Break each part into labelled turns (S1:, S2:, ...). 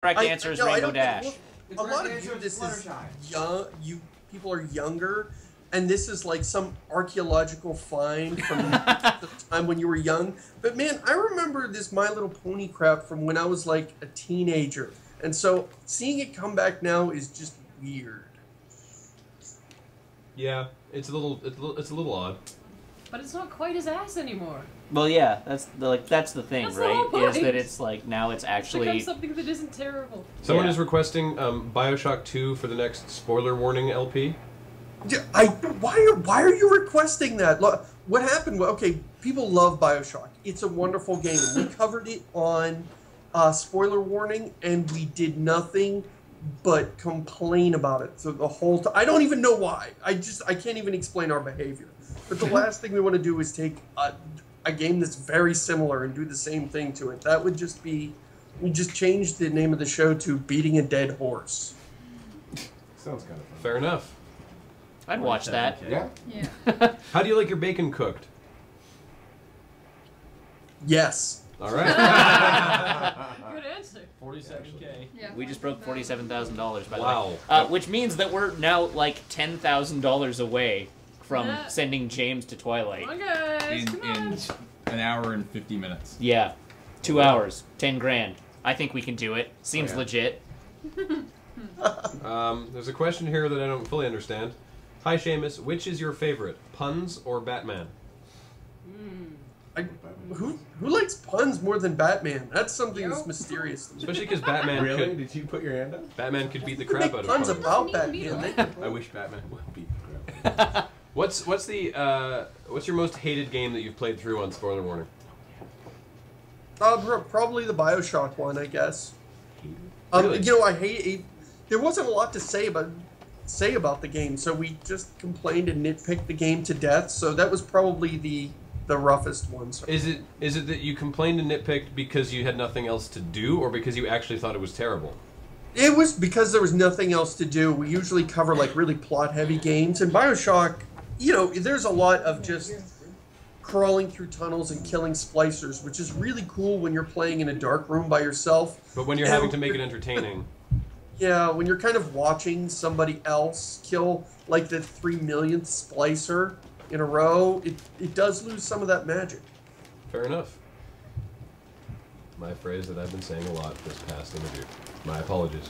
S1: Correct answer is Rainbow Dash.
S2: A lot of you, this is young. You people are younger, and this is like some archaeological find from the time when you were young. But man, I remember this My Little Pony crap from when I was like a teenager, and so seeing it come back now is just weird.
S3: Yeah, it's a little odd.
S4: But it's not quite as ass anymore.
S1: Well, yeah, that's the thing,
S4: That's the
S1: right?
S4: whole point.
S1: Is that it's like now it's actually
S4: It's become something that isn't terrible.
S3: Someone is requesting BioShock 2 for the next spoiler warning LP.
S2: Yeah, why are you requesting that? Look, what happened? Well, okay, people love BioShock. It's a wonderful game. We covered it on spoiler warning, and we did nothing but complain about it. So the whole time, I don't even know why. I can't even explain our behavior. But the last thing we want to do is take a game that's very similar and do the same thing to it. That would just be, we just changed the name of the show to Beating a Dead Horse.
S5: Sounds kind of fun.
S3: Fair enough.
S1: I'd watch that.
S5: Yeah?
S4: Yeah.
S3: How do you like your bacon cooked?
S2: Yes.
S3: All right.
S4: Good answer.
S6: 47K.
S4: Yeah.
S1: We just broke $47,000 by the
S3: Wow.
S1: way. Which means that we're now like $10,000 away from
S4: Yeah.
S1: sending James to Twilight.
S4: Come on, guys. Come on.
S6: In an hour and 50 minutes.
S1: Yeah. 2 hours, 10 grand. I think we can do it. Seems legit.
S3: There's a question here that I don't fully understand. Hi, Seamus. Which is your favorite, puns or Batman?
S2: Who likes puns more than Batman? That's something that's mysterious to me.
S3: Especially because Batman
S5: Really?
S3: could.
S5: Did you put your hand up?
S3: Batman could beat the
S2: Who
S3: crap
S2: make
S3: out of
S2: puns
S3: puns.
S2: about
S4: Doesn't need to
S2: Batman?
S4: be
S2: They can-
S5: I wish Batman would beat the crap.
S3: What's your most hated game that you've played through on spoiler warning?
S2: Probably the BioShock one, I guess.
S3: Really?
S2: You know, I hate it. There wasn't a lot to say about the game, so we just complained and nitpicked the game to death. So that was probably the roughest one. So.
S3: Is it that you complained and nitpicked because you had nothing else to do, or because you actually thought it was terrible?
S2: It was because there was nothing else to do. We usually cover like really plot-heavy games, and BioShock, you know, there's a lot of just crawling through tunnels and killing splicers, which is really cool when you're playing in a dark room by yourself.
S3: But when you're
S2: And
S3: having to make it entertaining.
S2: Yeah, when you're kind of watching somebody else kill like the 3 millionth splicer in a row, it does lose some of that magic.
S3: Fair enough. My phrase that I've been saying a lot this past interview. My apologies.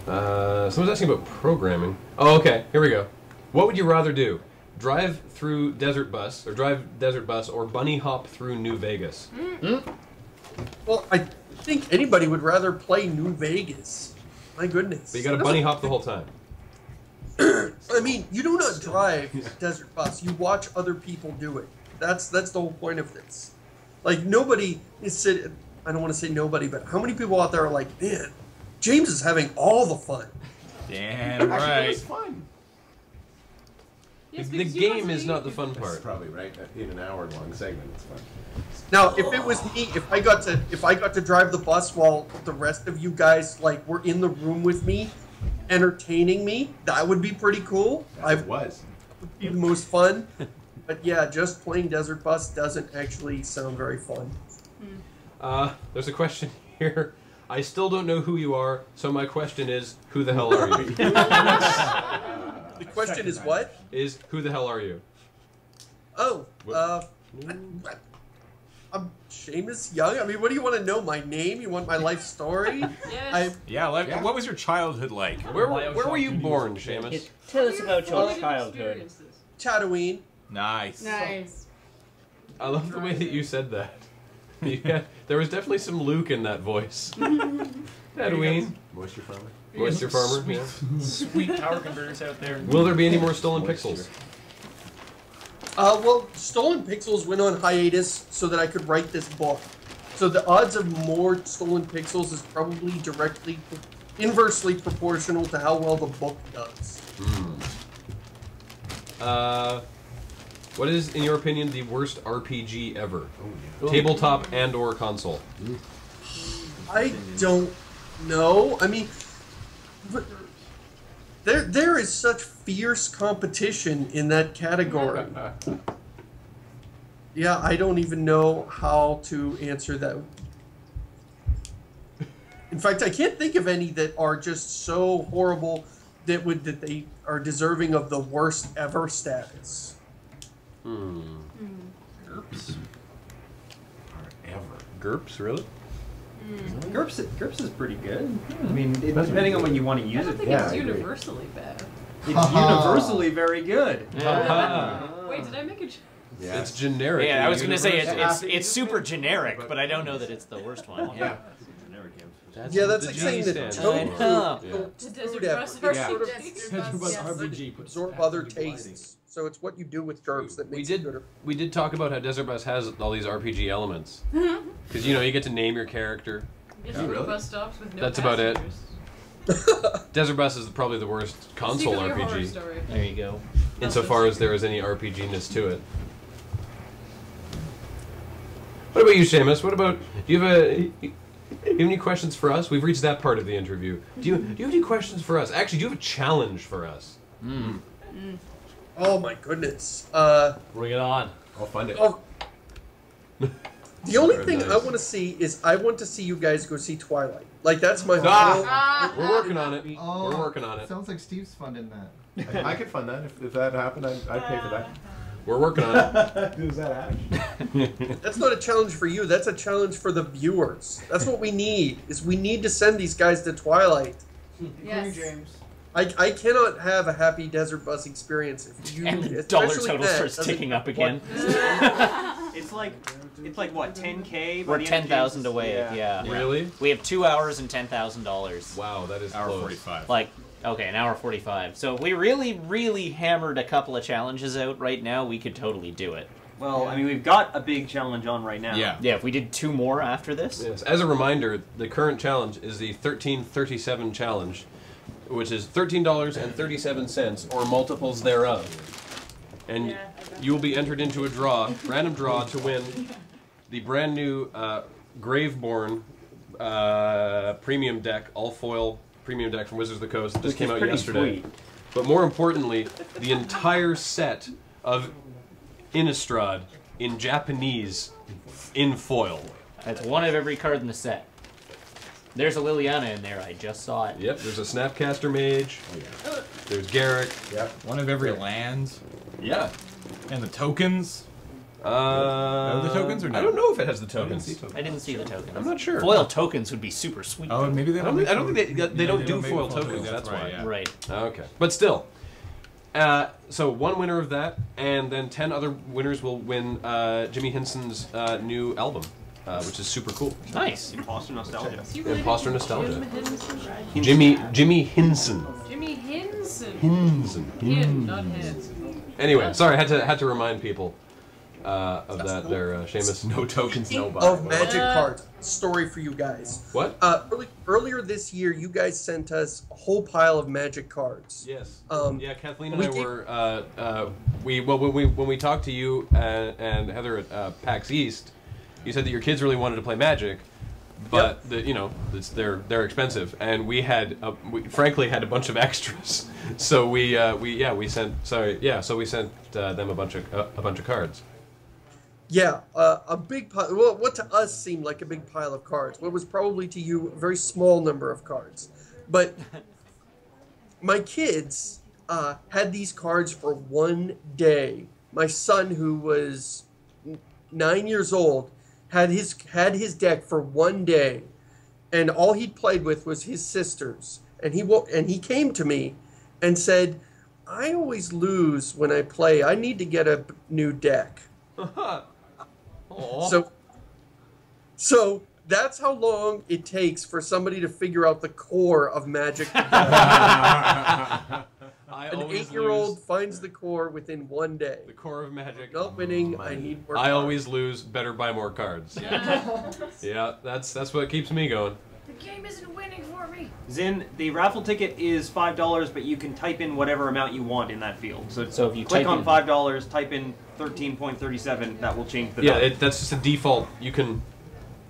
S3: Someone's asking about programming. Oh, okay. Here we go. What would you rather do? Drive through De5ertBus, or drive DeFertBus, or bunny hop through New Vegas?
S2: Well, I think anybody would rather play New Vegas. My goodness.
S3: But you got to bunny hop the whole time.
S2: I mean, you do not drive DeFertBus. You watch other people do it. That's the whole point of this. Like, nobody is sitting... I don't want to say nobody, but how many people out there are like, man, James is having all the fun.
S6: Damn
S5: Actually, it
S6: right.
S5: was fun.
S4: Yes,
S3: The
S4: because you
S3: game
S4: must
S3: is
S4: be-
S3: not the fun
S5: That's
S3: part.
S5: probably right. In an hour-long segment, it's fun.
S2: Now, if it was me, if I got to drive the bus while the rest of you guys like were in the room with me, entertaining me, that would be pretty cool.
S5: It was.
S2: Would be the most fun. But yeah, just playing DeFertBus doesn't actually sound very fun.
S3: There's a question here. I still don't know who you are, so my question is, who the hell are you?
S2: The question is what?
S3: Is, who the hell are you?
S2: Oh, I'm Seamus Young. I mean, what do you want to know? My name? You want my life story?
S4: Yes.
S6: Yeah, what was your childhood like?
S3: Where were you born, Seamus?
S1: Tell us about your
S4: Formative
S1: childhood.
S4: experiences.
S2: Tatooine.
S6: Nice.
S4: Nice.
S3: I love the way that you said that. Yeah, there was definitely some Luke in that voice. Tatooine.
S5: Moisture farmer.
S3: Moisture farmer.
S6: Sweet,
S3: Yeah.
S6: sweet power converters out there.
S3: Will there be any more stolen pixels?
S2: Well, Stolen Pixels went on hiatus so that I could write this book. So the odds of more Stolen Pixels is probably inversely proportional to how well the book does.
S3: What is, in your opinion, the worst RPG ever? Tabletop and/or console?
S2: I don't know. I mean, but there is such fierce competition in that category. Yeah, I don't even know how to answer that. In fact, I can't think of any that are just so horrible that they are deserving of the worst ever status.
S5: GURPS. Ever.
S3: GURPS, really?
S7: GURPS is pretty good. I mean, depending on what you want to
S4: I
S7: use
S4: don't
S7: it
S4: think
S7: for.
S4: it's
S5: I agree.
S4: universally bad.
S7: It's universally very good.
S4: Wait, did I make a...
S5: Yeah.
S3: It's generic.
S1: Yeah, I was gonna say
S3: universal.
S1: it's super generic, but I don't know that it's the worst one.
S5: Yeah.
S3: That's
S2: Yeah,
S3: what
S2: that's
S3: the
S2: like
S3: G
S2: saying that
S3: stands
S2: tofu
S3: for.
S1: I know.
S2: don't
S4: The
S2: food
S4: Desert
S2: ever.
S4: Bus
S2: It's
S5: Yeah.
S2: sort of
S5: RPG puts
S2: absorb other tastes. So it's what you do with GURPS that makes it good.
S3: We did talk about how Desert Bus has all these RPG elements. Because, you know, you get to name your character.
S4: Get
S5: Yeah,
S4: to
S5: really?
S4: bus stops with no
S3: That's about it.
S4: passengers.
S3: Desert Bus is probably the worst console
S4: Secretly a horror
S3: RPG,
S4: story.
S1: There you go.
S3: insofar as there is any RPG-ness to it. What about you, Seamus? What about... Do you have any questions for us? We've reached that part of the interview. Do you have any questions for us? Actually, do you have a challenge for us?
S2: Oh my goodness.
S1: Bring it on.
S5: I'll find it.
S2: Oh, the only
S3: Very
S2: thing
S3: nice.
S2: I want to see is I want to see you guys go see Twilight. Like that's my
S3: Ah! We're working on it.
S8: Oh,
S3: We're working on it.
S8: Sounds like Steve's funding that.
S5: I could fund that. If that happened, I'd pay for that.
S3: We're working on it.
S5: Who's that happen?
S2: That's not a challenge for you. That's a challenge for the viewers. That's what we need. Is we need to send these guys to Twilight.
S4: Yes.
S8: James.
S2: I cannot have a happy desert bus experience if you.
S1: And the dollar
S2: especially
S1: total
S2: Matt,
S1: starts
S2: doesn't-
S1: ticking up again.
S7: It's like what, 10K? by
S1: We're
S7: the end of
S1: 10,000
S7: James?
S1: away. Yeah.
S3: Really?
S1: We have 2 hours and $10,000.
S3: Wow, that is
S6: Hour
S3: close.
S6: 45.
S1: Like, okay, an hour 45. So if we really hammered a couple of challenges out right now, we could totally do it.
S7: Well, I mean, we've got a big challenge on right now.
S6: Yeah.
S1: Yeah, if we did 2 more after this.
S3: Yes. As a reminder, the current challenge is the 1337 challenge, which is $13.37 or multiples thereof. And you will be entered into a random draw to win the brand new Graveborn premium deck, all foil premium deck from Wizards of the Coast that just
S7: Which is
S3: came out
S7: pretty
S3: yesterday.
S7: sweet.
S3: But more importantly, the entire set of Innistrad in Japanese in foil.
S1: That's one of every card in the set. There's a Liliana in there. I just saw it.
S3: Yep, there's a Snapcaster Mage. There's Garrick.
S5: Yep.
S6: One of every land.
S3: Yeah.
S6: And the tokens.
S3: The
S6: tokens or no?
S3: I don't know if it has the
S5: I didn't
S3: tokens.
S5: see tokens.
S1: I didn't see the tokens.
S3: I'm not sure.
S1: Foil tokens would be super sweet.
S6: Oh, maybe they
S3: I
S6: don't.
S3: don't think they don't do
S6: make
S3: foil
S6: full
S3: tokens. That's why.
S6: right. Yeah.
S1: Right.
S3: Okay, but still. So one winner of that, and then 10 other winners will win Jimmy Henson's new album, which is super cool.
S1: Nice.
S7: Imposter nostalgia.
S4: Is he related
S3: Imposter
S4: to
S3: nostalgia.
S4: Jim Henson?
S3: Jimmy Henson.
S4: Jimmy Henson.
S3: Henson.
S4: Hin, not Henson.
S3: Anyway, sorry, had to remind people of that. There, Seamus.
S5: No tokens, no buy.
S2: Of magic cards. Story for you guys.
S3: What?
S2: Earlier this year, you guys sent us a whole pile of magic cards.
S3: Yes.
S2: Um,
S3: Yeah, Kathleen and
S2: we
S3: I
S2: did-
S3: were when we talked to you and Heather at PAX East, you said that your kids really wanted to play Magic, but they're expensive, and we frankly had a bunch of extras, so we sent them a bunch of cards.
S2: Yeah, a big pile. Well, what to us seemed like a big pile of cards. What was probably to you a very small number of cards. But my kids had these cards for one day. My son, who was 9 years old, had his deck for one day, and all he'd played with was his sisters. And he came to me and said, "I always lose when I play. I need to get a new deck." So that's how long it takes for somebody to figure out the core of Magic. An 8-year-old finds the core within one day.
S3: The core of Magic.
S2: Not winning. I need more.
S3: I
S2: cards.
S3: always lose. Better buy more cards. Yeah, that's what keeps me going.
S4: The game isn't winning for me.
S7: Zin, the raffle ticket is $5, but you can type in whatever amount you want in that field. So
S1: if you
S7: click
S1: type
S7: on
S1: in-
S7: $5, type in 13.37, that will change the
S3: Yeah,
S7: value.
S3: that's just a default. You can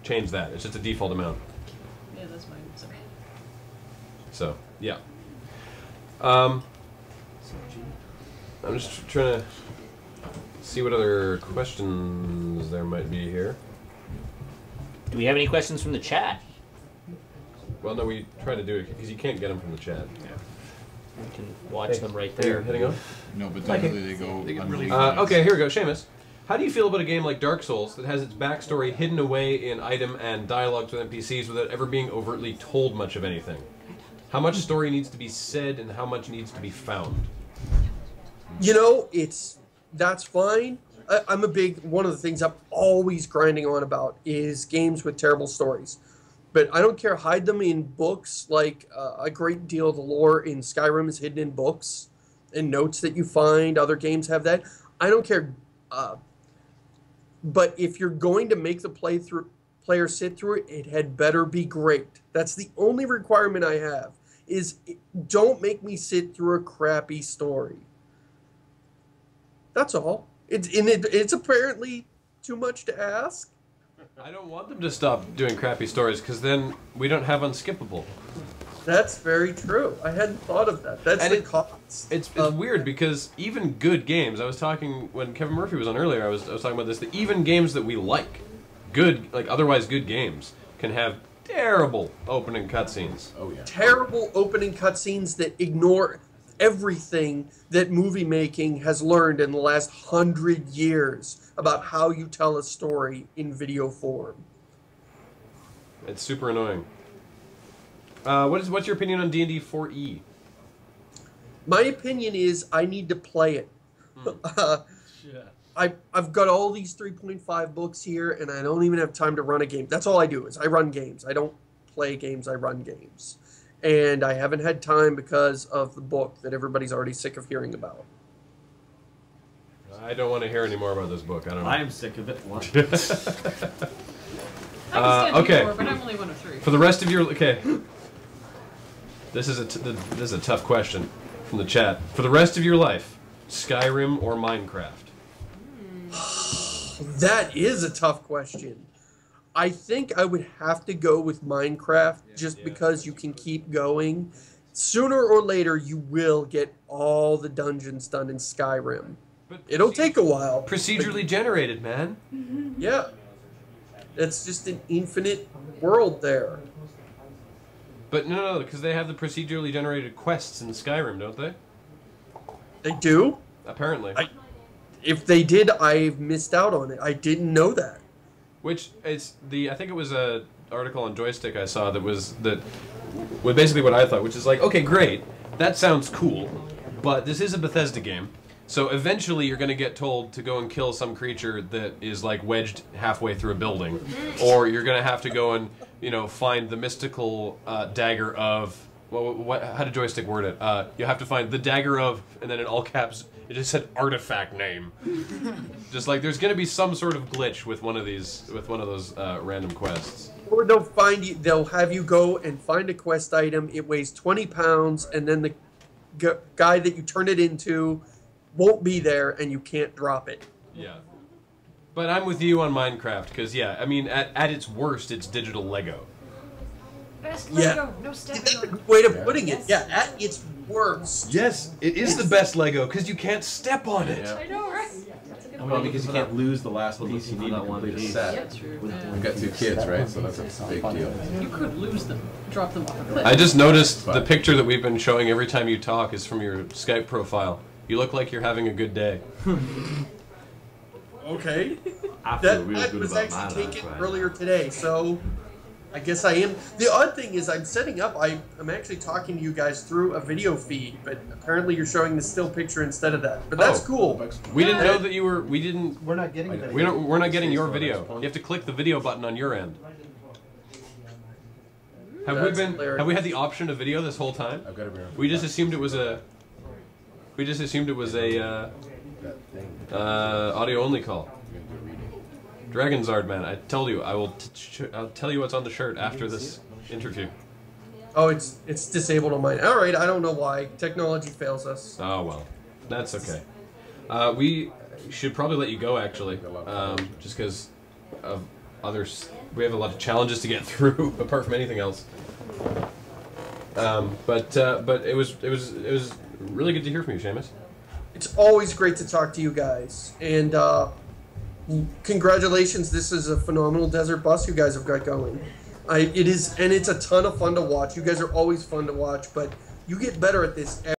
S3: change that. It's just a default amount.
S4: Yeah, that's mine. Sorry.
S3: So yeah. I'm just trying to See what other questions there might be here.
S1: Do we have any questions from the chat?
S3: Well, no, we try to do it because you can't get them from the chat.
S1: We can watch them right there.
S3: Heading on?
S6: No, but definitely they go really
S3: Okay, here we go. Seamus, how do you feel about a game like Dark Souls that has its backstory hidden away in item and dialogues with NPCs without ever being overtly told much of anything? How much story needs to be said and how much needs to be found?
S2: You know, that's fine. I'm a big, one of the things I'm always grinding on about is games with terrible stories. But I don't care, hide them in books, like a great deal of the lore in Skyrim is hidden in books and notes that you find. Other games have that. I don't care. But if you're going to make the player sit through it, it had better be great. That's the only requirement I have, is don't make me sit through a crappy story. That's all. It's apparently too much to ask.
S3: I don't want them to stop doing crappy stories because then we don't have unskippable.
S2: That's very true. I hadn't thought of that. That's the cost.
S3: It's weird because even good games, I was talking, when Kevin Murphy was on earlier, I was talking about this, that even games that we like, otherwise good games, can have terrible opening cutscenes.
S5: Oh, yeah.
S2: Terrible opening cutscenes that ignore everything that movie making has learned in the last 100 years about how you tell a story in video form.
S3: It's super annoying. What's your opinion on D&D 4E?
S2: My opinion is I need to play it. I've got all these 3.5 books here, and I don't even have time to run a game. That's all I do, is I run games. I don't play games, I run games. And I haven't had time because of the book that everybody's already sick of hearing about.
S3: I don't want to hear any more about this book. I don't know.
S7: I am sick of it.
S4: I can stand
S3: okay.
S4: more, but I'm only one of three.
S3: For the rest of your... Okay. This is a tough question from the chat. For the rest of your life, Skyrim or Minecraft?
S2: That is a tough question. I think I would have to go with Minecraft just because you can keep going. Sooner or later, you will get all the dungeons done in Skyrim.
S3: But
S2: it'll take a while.
S3: Procedurally generated, man.
S2: Yeah. It's just an infinite world there.
S3: But no, because they have the procedurally generated quests in Skyrim, don't they?
S2: They do?
S3: Apparently.
S2: If they did, I've missed out on it. I didn't know that.
S3: Which is I think it was a article on Joystick I saw with basically what I thought, which is like, okay, great, that sounds cool, but this is a Bethesda game, so eventually you're going to get told to go and kill some creature that is like wedged halfway through a building, or you're going to have to go and find the mystical dagger of how did Joystick word it? You have to find the dagger of, and then in all caps it just said artifact name. Just like there's going to be some sort of glitch with one of those random quests.
S2: Or they'll have you go and find a quest item. It weighs 20 pounds, and then the guy that you turn it into won't be there, and you can't drop it.
S3: Yeah. But I'm with you on Minecraft because I mean at its worst it's digital Lego.
S4: Best
S2: Yeah.
S4: Lego, no stepping
S2: That's a
S4: on.
S2: good way of putting it. Yeah, at its worst.
S3: Yes, it is the best Lego because you can't step on it.
S5: Yeah.
S4: I know, right?
S5: Well, because you can't lose the last piece you need to complete a set.
S4: Yeah, true.
S5: We've got 2 kids, right? So that's a big deal.
S4: You could lose them, drop them off a cliff.
S3: I just noticed the picture that we've been showing every time you talk is from your Skype profile. You look like you're having a good day.
S2: Okay.
S5: I feel
S2: That
S5: real good
S2: was
S5: about my
S2: actually
S5: life
S2: taken
S5: right
S2: earlier today, so I guess I am. The odd thing is I'm setting up, I'm actually talking to you guys through a video feed, but apparently you're showing the still picture instead of that. But that's cool.
S3: We didn't know that you were. We didn't.
S8: We're not getting that.
S3: We're not getting your video. You have to click the video button on your end.
S2: That's hilarious.
S3: Have we had the option of video this whole time?
S5: I've got to be
S3: We just assumed it was a.
S5: that thing.
S3: Audio only call.
S5: We're gonna do a reading.
S3: Dragon Zard man, I told you I'll tell you what's on the shirt after this interview.
S2: Oh, it's disabled on mine. All right, I don't know why. Technology fails us.
S3: Oh well, that's okay. We should probably let you go actually, just because of others. We have a lot of challenges to get through apart from anything else. But it was really good to hear from you, Seamus.
S2: It's always great to talk to you guys. And congratulations, this is a phenomenal desert bus you guys have got going. It is, and it's a ton of fun to watch. You guys are always fun to watch, but you get better at this